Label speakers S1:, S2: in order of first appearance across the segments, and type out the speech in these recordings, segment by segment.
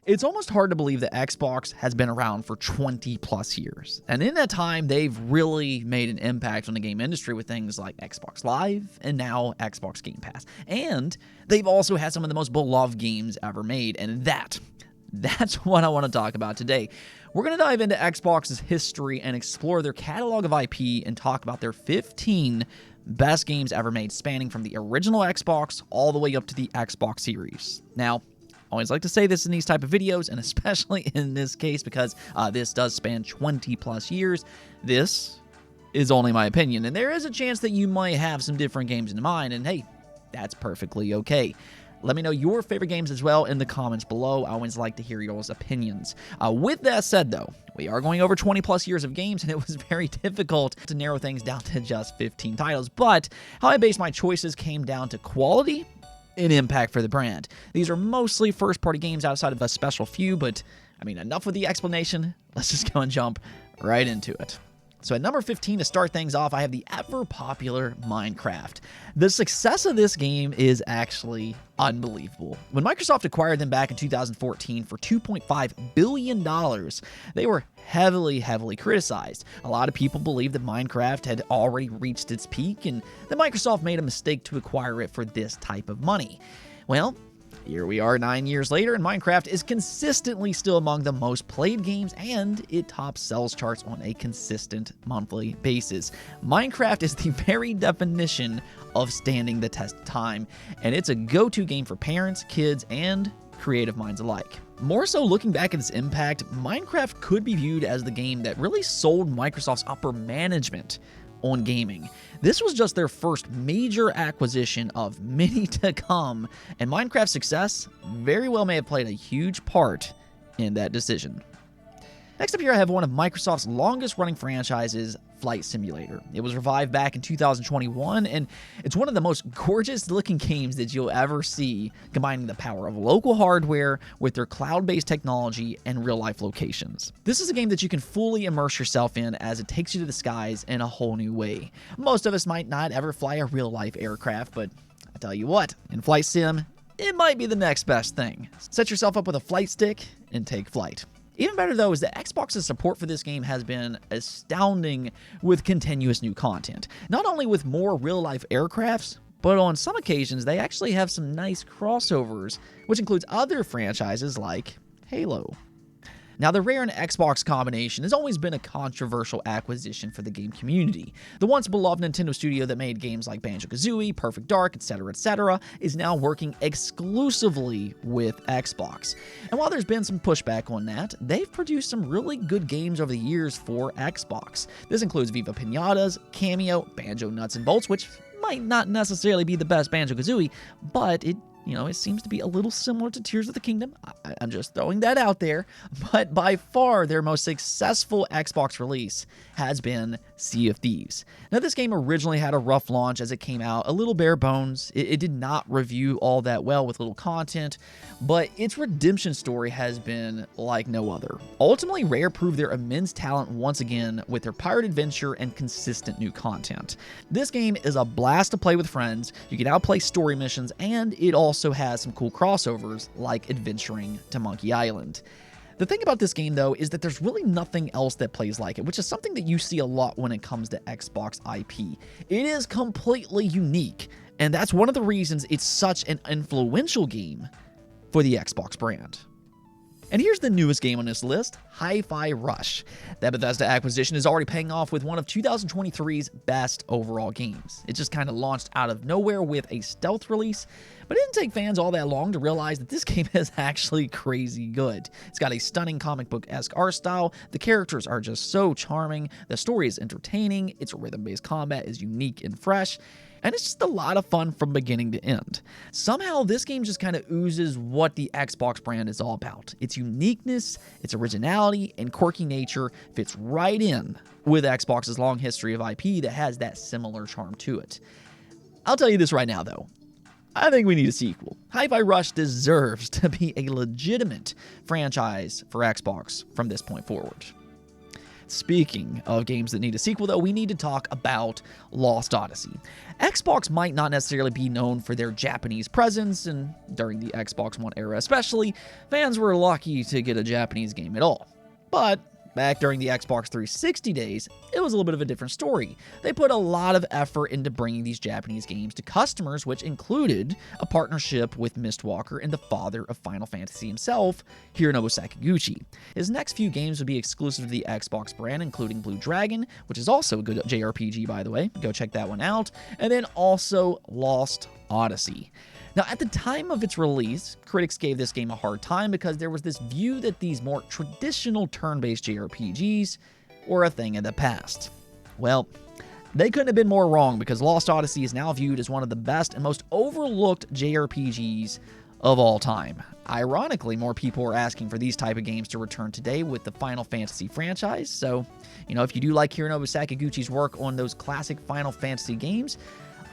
S1: It's almost hard to believe that Xbox has been around for 20 plus years. And in that time, they've really made an impact on the game industry with things like Xbox Live and now Xbox Game Pass. And they've also had some of the most beloved games ever made. And that's what I want to talk about today. We're going to dive into Xbox's history and explore their catalog of IP and talk about their 15 best games ever made, spanning from the original Xbox all the way up to the Xbox Series. Now, I always like to say this in these type of videos, and especially in this case because this does span 20 plus years. This is only my opinion, and there is a chance that you might have some different games in mind, and hey, that's perfectly okay. Let me know your favorite games as well in the comments below. I always like to hear y'all's opinions. With that said, though, we are going over 20 plus years of games, and it was very difficult to narrow things down to just 15 titles. But how I based my choices came down to quality and impact for the brand. These are mostly first-party games outside of a special few, but I mean, enough with the explanation. Let's just go and jump right into it. So at number 15, to start things off, I have the ever-popular Minecraft. The success of this game is actually unbelievable. When Microsoft acquired them back in 2014 for $2.5 billion, they were heavily criticized. A lot of people believed that Minecraft had already reached its peak and that Microsoft made a mistake to acquire it for this type of money. Well, here we are 9 years later, and Minecraft is consistently still among the most played games, and it tops sales charts on a consistent monthly basis. Minecraft is the very definition of standing the test of time, and it's a go-to game for parents, kids, and creative minds alike. More so, looking back at its impact, Minecraft could be viewed as the game that really sold Microsoft's upper management on gaming. This was just their first major acquisition of many to come, and Minecraft's success very well may have played a huge part in that decision. Next up here, I have one of Microsoft's longest-running franchises, Flight Simulator. It was revived back in 2021, and it's one of the most gorgeous-looking games that you'll ever see, combining the power of local hardware with their cloud-based technology and real-life locations. This is a game that you can fully immerse yourself in as it takes you to the skies in a whole new way. Most of us might not ever fly a real-life aircraft, but I tell you what, in Flight Sim, it might be the next best thing. Set yourself up with a flight stick and take flight. Even better, though, is that Xbox's support for this game has been astounding with continuous new content. Not only with more real-life aircrafts, but on some occasions, they actually have some nice crossovers, which includes other franchises like Halo. Now, the Rare and Xbox combination has always been a controversial acquisition for the game community. The once beloved Nintendo studio that made games like Banjo-Kazooie, Perfect Dark, etc., is now working exclusively with Xbox. And while there's been some pushback on that, they've produced some really good games over the years for Xbox. This includes Viva Pinatas, Cameo, Banjo Nuts and Bolts, which might not necessarily be the best Banjo-Kazooie, but it seems to be a little similar to Tears of the Kingdom. I'm just throwing that out there. But by far, their most successful Xbox release has been Sea of Thieves. Now, this game originally had a rough launch as it came out, a little bare bones. It did not review all that well with little content, but its redemption story has been like no other. Ultimately, Rare proved their immense talent once again with their pirate adventure and consistent new content. This game is a blast to play with friends. You can outplay story missions, and it also has some cool crossovers like adventuring to Monkey Island. The thing about this game, though, is that there's really nothing else that plays like it, which is something that you see a lot when it comes to Xbox IP. It is completely unique, and that's one of the reasons it's such an influential game for the Xbox brand. And here's the newest game on this list, Hi-Fi Rush. That Bethesda acquisition is already paying off with one of 2023's best overall games. It just kind of launched out of nowhere with a stealth release, but it didn't take fans all that long to realize that this game is actually crazy good. It's got a stunning comic book-esque art style, the characters are just so charming, the story is entertaining, its rhythm-based combat is unique and fresh, and it's just a lot of fun from beginning to end. Somehow, this game just kind of oozes what the Xbox brand is all about. Its uniqueness, its originality, and quirky nature fits right in with Xbox's long history of IP that has that similar charm to it. I'll tell you this right now, though. I think we need a sequel. Hi-Fi Rush deserves to be a legitimate franchise for Xbox from this point forward. Speaking of games that need a sequel, though, we need to talk about Lost Odyssey. Xbox might not necessarily be known for their Japanese presence, and during the Xbox One era especially, fans were lucky to get a Japanese game at all. But back during the Xbox 360 days, it was a little bit of a different story. They put a lot of effort into bringing these Japanese games to customers, which included a partnership with Mistwalker and the father of Final Fantasy himself, Hironobu Sakaguchi. His next few games would be exclusive to the Xbox brand, including Blue Dragon, which is also a good JRPG, by the way. Go check that one out. And then also Lost Odyssey. Now, at the time of its release, critics gave this game a hard time because there was this view that these more traditional turn-based JRPGs were a thing of the past. Well, they couldn't have been more wrong because Lost Odyssey is now viewed as one of the best and most overlooked JRPGs of all time. Ironically, more people are asking for these type of games to return today with the Final Fantasy franchise, so, if you do like Hironobu Sakaguchi's work on those classic Final Fantasy games,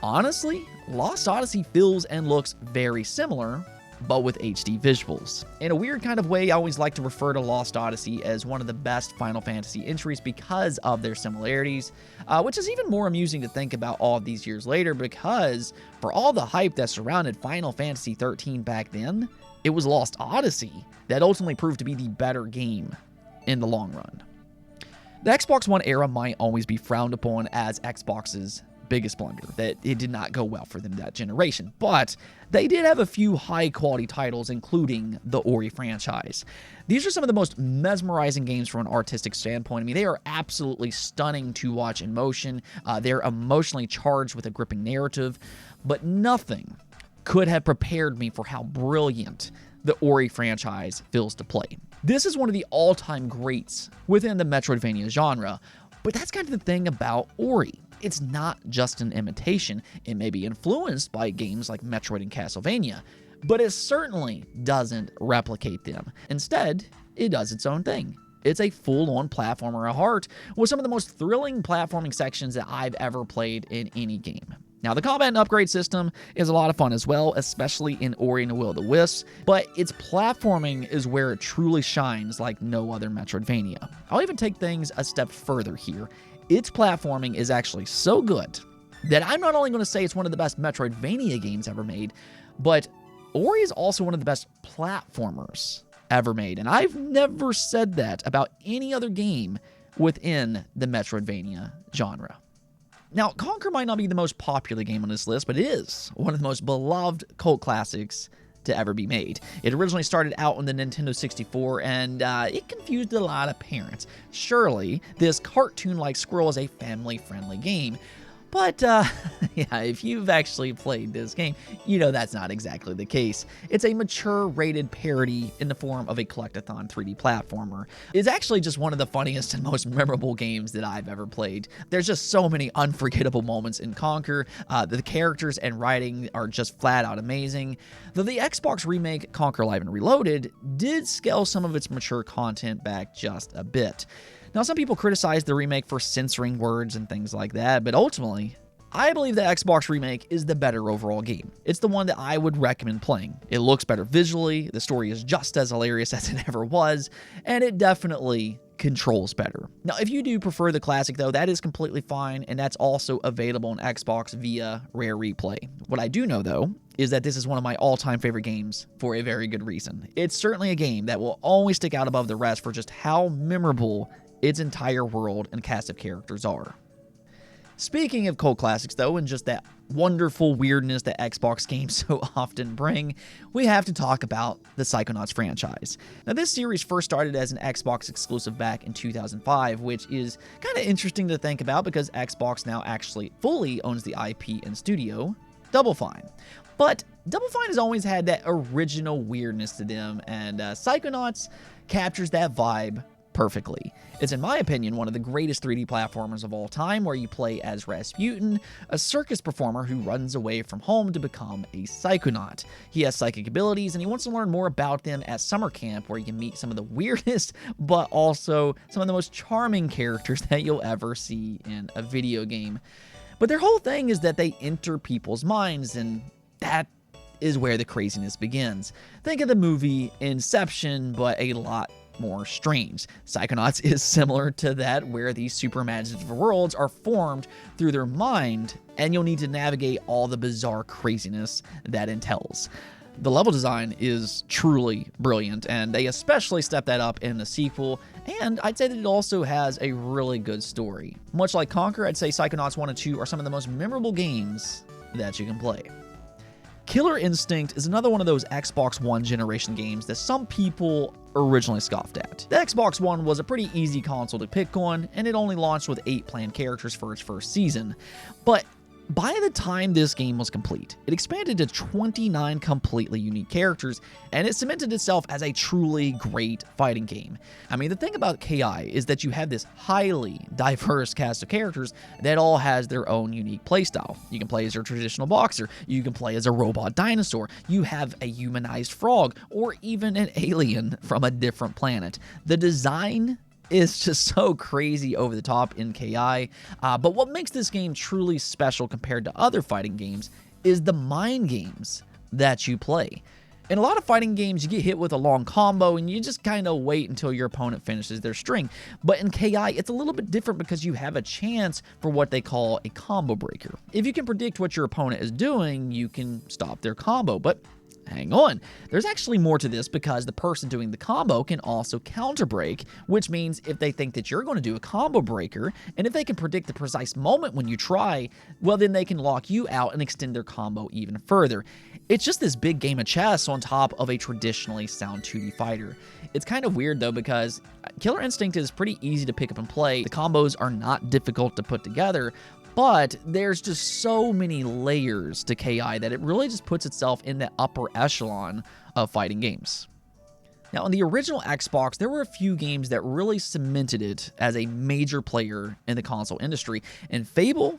S1: honestly, Lost Odyssey feels and looks very similar, but with HD visuals. In a weird kind of way, I always like to refer to Lost Odyssey as one of the best Final Fantasy entries because of their similarities, which is even more amusing to think about all of these years later because for all the hype that surrounded Final Fantasy XIII back then, it was Lost Odyssey that ultimately proved to be the better game in the long run. The Xbox One era might always be frowned upon as Xbox's biggest blunder, that it did not go well for them that generation, but they did have a few high-quality titles, including the Ori franchise. These are some of the most mesmerizing games from an artistic standpoint. I mean, they are absolutely stunning to watch in motion. They're emotionally charged with a gripping narrative, but nothing could have prepared me for how brilliant the Ori franchise feels to play. This is one of the all-time greats within the Metroidvania genre, but that's kind of the thing about Ori. It's not just an imitation. It may be influenced by games like Metroid and Castlevania, but it certainly doesn't replicate them. Instead, it does its own thing. It's a full-on platformer at heart, with some of the most thrilling platforming sections that I've ever played in any game. Now, the combat and upgrade system is a lot of fun as well, especially in Ori and the Will of the Wisps, but its platforming is where it truly shines like no other Metroidvania. I'll even take things a step further here. Its platforming is actually so good that I'm not only going to say it's one of the best Metroidvania games ever made, but Ori is also one of the best platformers ever made. And I've never said that about any other game within the Metroidvania genre. Now, Conker might not be the most popular game on this list, but it is one of the most beloved cult classics to ever be made. It originally started out on the Nintendo 64, and it confused a lot of parents. Surely, this cartoon-like squirrel is a family-friendly game. But, yeah, if you've actually played this game, you know that's not exactly the case. It's a mature-rated parody in the form of a collectathon 3D platformer. It's actually just one of the funniest and most memorable games that I've ever played. There's just so many unforgettable moments in Conker. The characters and writing are just flat-out amazing. Though the Xbox remake, Conker Live and Reloaded, did scale some of its mature content back just a bit. Now, some people criticize the remake for censoring words and things like that, but ultimately, I believe the Xbox remake is the better overall game. It's the one that I would recommend playing. It looks better visually, the story is just as hilarious as it ever was, and it definitely controls better. Now, if you do prefer the classic, though, that is completely fine, and that's also available on Xbox via Rare Replay. What I do know, though, is that this is one of my all-time favorite games for a very good reason. It's certainly a game that will always stick out above the rest for just how memorable its entire world and cast of characters are. Speaking of cult classics, though, and just that wonderful weirdness that Xbox games so often bring, we have to talk about the Psychonauts franchise. Now, this series first started as an Xbox exclusive back in 2005, which is kind of interesting to think about because Xbox now actually fully owns the IP and studio, Double Fine. But Double Fine has always had that original weirdness to them, and Psychonauts captures that vibe perfectly. It's, in my opinion, one of the greatest 3D platformers of all time, where you play as Rasputin, a circus performer who runs away from home to become a psychonaut. He has psychic abilities, and he wants to learn more about them at summer camp, where you can meet some of the weirdest, but also some of the most charming characters that you'll ever see in a video game. But their whole thing is that they enter people's minds, and that is where the craziness begins. Think of the movie Inception, but a lot more strange. Psychonauts is similar to that, where these super imaginative worlds are formed through their mind, and you'll need to navigate all the bizarre craziness that entails. The level design is truly brilliant, and they especially step that up in the sequel, and I'd say that it also has a really good story. Much like Conquer, I'd say Psychonauts 1 and 2 are some of the most memorable games that you can play. Killer Instinct is another one of those Xbox One generation games that some people originally scoffed at. The Xbox One was a pretty easy console to pick on, and it only launched with 8 planned characters for its first season. But by the time this game was complete, it expanded to 29 completely unique characters, and it cemented itself as a truly great fighting game. I mean, the thing about KI is that you have this highly diverse cast of characters that all has their own unique playstyle. You can play as your traditional boxer, you can play as a robot dinosaur, you have a humanized frog, or even an alien from a different planet. The design is just so crazy over the top in KI, but what makes this game truly special compared to other fighting games is the mind games that you play. In a lot of fighting games, you get hit with a long combo and you just kind of wait until your opponent finishes their string. But in KI, it's a little bit different because you have a chance for what they call a combo breaker. If you can predict what your opponent is doing, you can stop their combo. But hang on, there's actually more to this, because the person doing the combo can also counter break, which means if they think that you're going to do a combo breaker, and if they can predict the precise moment when you try, well, then they can lock you out and extend their combo even further. It's just this big game of chess on top of a traditionally sound 2D fighter. It's kind of weird though, because Killer Instinct is pretty easy to pick up and play. The combos are not difficult to put together, but there's just so many layers to KI that it really just puts itself in the upper echelon of fighting games. Now, on the original Xbox, there were a few games that really cemented it as a major player in the console industry, and Fable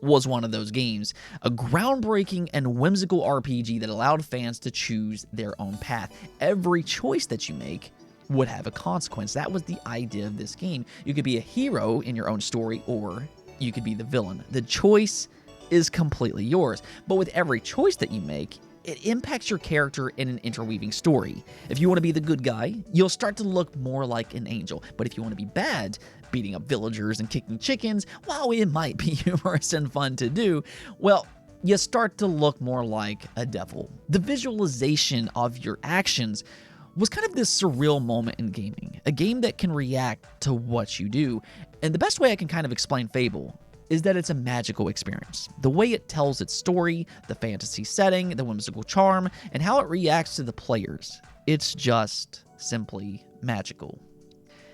S1: was one of those games, a groundbreaking and whimsical RPG that allowed fans to choose their own path. Every choice that you make would have a consequence. That was the idea of this game. You could be a hero in your own story, or you could be the villain. The choice is completely yours, but with every choice that you make, it impacts your character in an interweaving story. If you want to be the good guy, you'll start to look more like an angel, but if you want to be bad, beating up villagers and kicking chickens, while it might be humorous and fun to do, well, you start to look more like a devil. The visualization of your actions was kind of this surreal moment in gaming, a game that can react to what you do. And the best way I can kind of explain Fable is that it's a magical experience. The way it tells its story, the fantasy setting, the whimsical charm, and how it reacts to the players. It's just simply magical.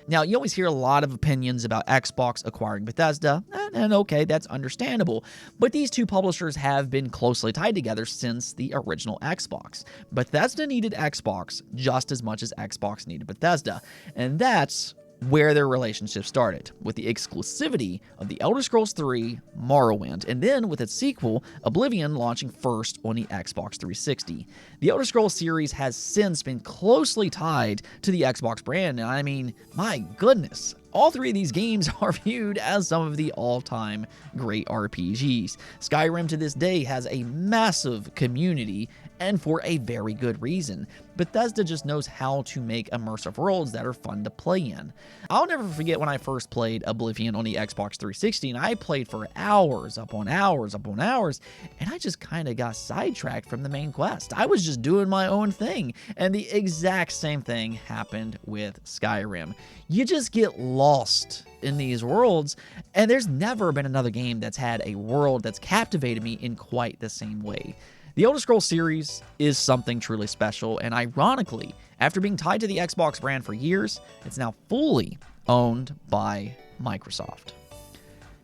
S1: Now, you always hear a lot of opinions about Xbox acquiring Bethesda, and okay, that's understandable, but these two publishers have been closely tied together since the original Xbox. Bethesda needed Xbox just as much as Xbox needed Bethesda, and that's where their relationship started, with the exclusivity of The Elder Scrolls III Morrowind, and then with its sequel, Oblivion, launching first on the Xbox 360. The Elder Scrolls series has since been closely tied to the Xbox brand, and I mean, my goodness, all three of these games are viewed as some of the all-time great RPGs. Skyrim to this day has a massive community, and for a very good reason. Bethesda just knows how to make immersive worlds that are fun to play in. I'll never forget when I first played Oblivion on the Xbox 360, and I played for hours upon hours upon hours, and I just kind of got sidetracked from the main quest. I was just doing my own thing, and the exact same thing happened with Skyrim. You just get lost in these worlds, and there's never been another game that's had a world that's captivated me in quite the same way. The Elder Scrolls series is something truly special, and ironically, after being tied to the Xbox brand for years, it's now fully owned by Microsoft.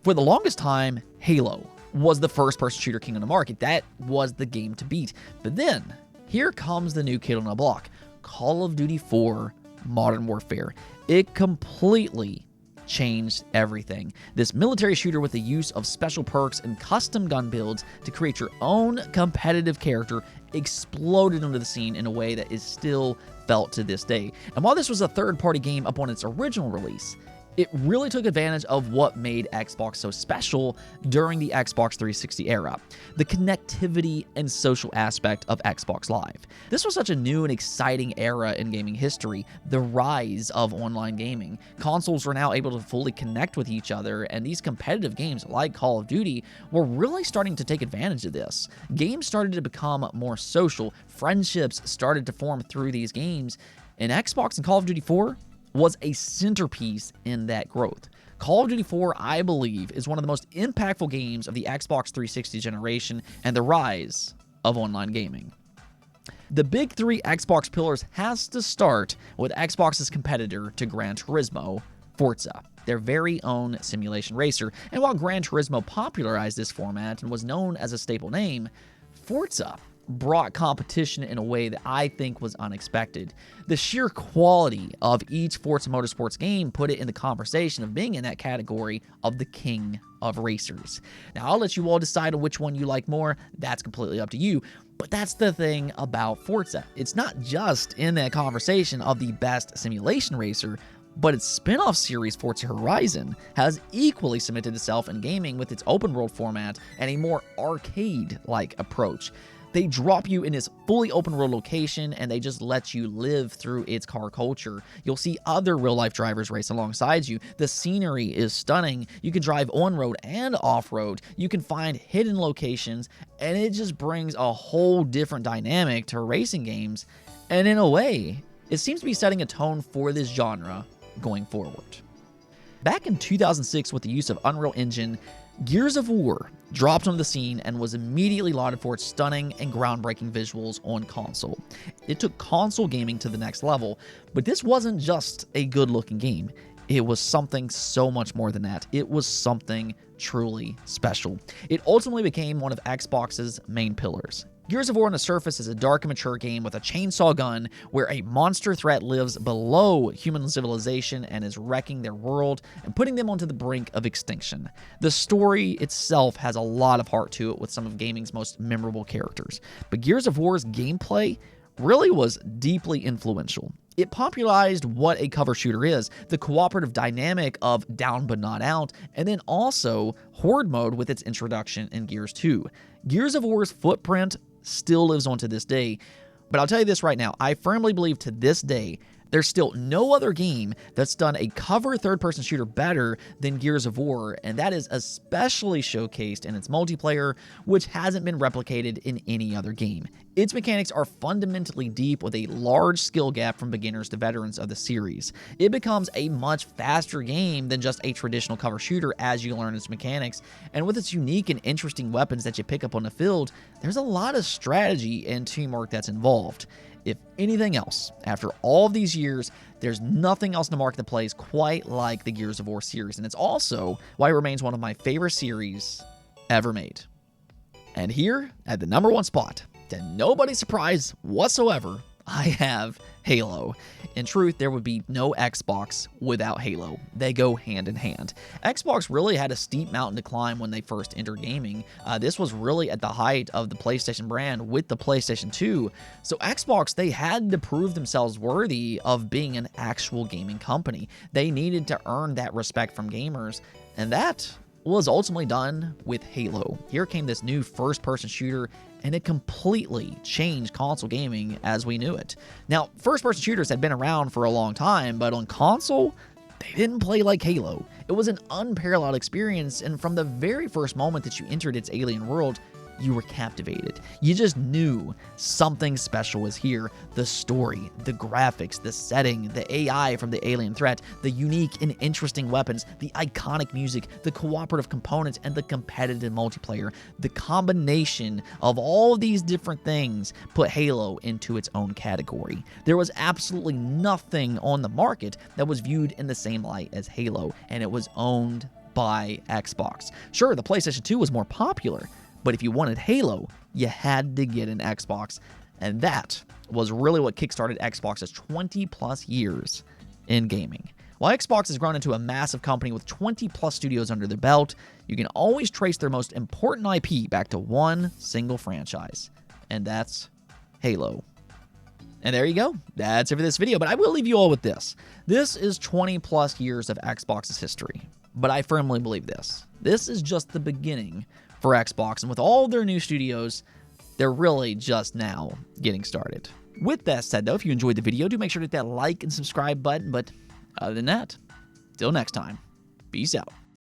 S1: For the longest time, Halo was the first-person shooter king on the market. That was the game to beat. But then, here comes the new kid on the block, Call of Duty 4 Modern Warfare. It completely changed everything. This military shooter with the use of special perks and custom gun builds to create your own competitive character exploded onto the scene in a way that is still felt to this day. And while this was a third-party game upon its original release, It really took advantage of what made Xbox so special during the Xbox 360 era, the connectivity and social aspect of Xbox Live. This was such a new and exciting era in gaming history, the rise of online gaming. Consoles were now able to fully connect with each other, and these competitive games like Call of Duty were really starting to take advantage of this. Games started to become more social, friendships started to form through these games, and Xbox and Call of Duty 4 was a centerpiece in that growth. Call of Duty 4, I believe, is one of the most impactful games of the Xbox 360 generation and the rise of online gaming. The big three Xbox pillars has to start with Xbox's competitor to Gran Turismo, Forza, their very own simulation racer. And while Gran Turismo popularized this format and was known as a staple name, Forza brought competition in a way that I think was unexpected. The sheer quality of each Forza Motorsports game put it in the conversation of being in that category of the king of racers. Now, I'll let you all decide on which one you like more. That's completely up to you. But that's the thing about Forza. It's not just in that conversation of the best simulation racer, but its spin-off series, Forza Horizon, has equally cemented itself in gaming with its open-world format and a more arcade-like approach. They drop you in this fully open world location and they just let you live through its car culture. You'll see other real life drivers race alongside you. The scenery is stunning. You can drive on road and off road. You can find hidden locations, and it just brings a whole different dynamic to racing games. And in a way, it seems to be setting a tone for this genre going forward. Back in 2006, with the use of Unreal Engine, Gears of War dropped onto the scene and was immediately lauded for its stunning and groundbreaking visuals on console. It took console gaming to the next level, but this wasn't just a good-looking game. It was something so much more than that. It was something truly special. It ultimately became one of Xbox's main pillars. Gears of War on the surface is a dark and mature game with a chainsaw gun where a monster threat lives below human civilization and is wrecking their world and putting them onto the brink of extinction. The story itself has a lot of heart to it with some of gaming's most memorable characters, but Gears of War's gameplay really was deeply influential. It popularized what a cover shooter is, the cooperative dynamic of down but not out, and then also horde mode with its introduction in Gears 2. Gears of War's footprint still lives on to this day, but I'll tell you this right now, I firmly believe to this day, there's still no other game that's done a cover third-person shooter better than Gears of War, and that is especially showcased in its multiplayer, which hasn't been replicated in any other game. Its mechanics are fundamentally deep with a large skill gap from beginners to veterans of the series. It becomes a much faster game than just a traditional cover shooter as you learn its mechanics, and with its unique and interesting weapons that you pick up on the field, there's a lot of strategy and teamwork that's involved. If anything else, after all of these years, there's nothing else in the market that plays quite like the Gears of War series, and it's also why it remains one of my favorite series ever made. And here, at the number one spot, to nobody's surprise whatsoever, I have Halo. In truth, there would be no Xbox without Halo. They go hand in hand. Xbox really had a steep mountain to climb when they first entered gaming. This was really at the height of the PlayStation brand with the PlayStation 2. So Xbox, they had to prove themselves worthy of being an actual gaming company. They needed to earn that respect from gamers, and that was ultimately done with Halo. Here came this new first-person shooter, and it completely changed console gaming as we knew it. Now, first-person shooters had been around for a long time, but on console, they didn't play like Halo. It was an unparalleled experience, and from the very first moment that you entered its alien world, you were captivated. You just knew something special was here. The story, the graphics, the setting, the AI from the alien threat, the unique and interesting weapons, the iconic music, the cooperative components, and the competitive multiplayer. The combination of all these different things put Halo into its own category. There was absolutely nothing on the market that was viewed in the same light as Halo, and it was owned by Xbox. Sure, the PlayStation 2 was more popular, but if you wanted Halo, you had to get an Xbox, and that was really what kickstarted Xbox's 20-plus years in gaming. While Xbox has grown into a massive company with 20-plus studios under their belt, you can always trace their most important IP back to one single franchise, and that's Halo. And there you go. That's it for this video, but I will leave you all with this. This is 20 plus years of Xbox's history, but I firmly believe this. This is just the beginning for Xbox, and with all their new studios, they're really just now getting started. With that said, though, if you enjoyed the video, do make sure to hit that like and subscribe button, but other than that, till next time, peace out.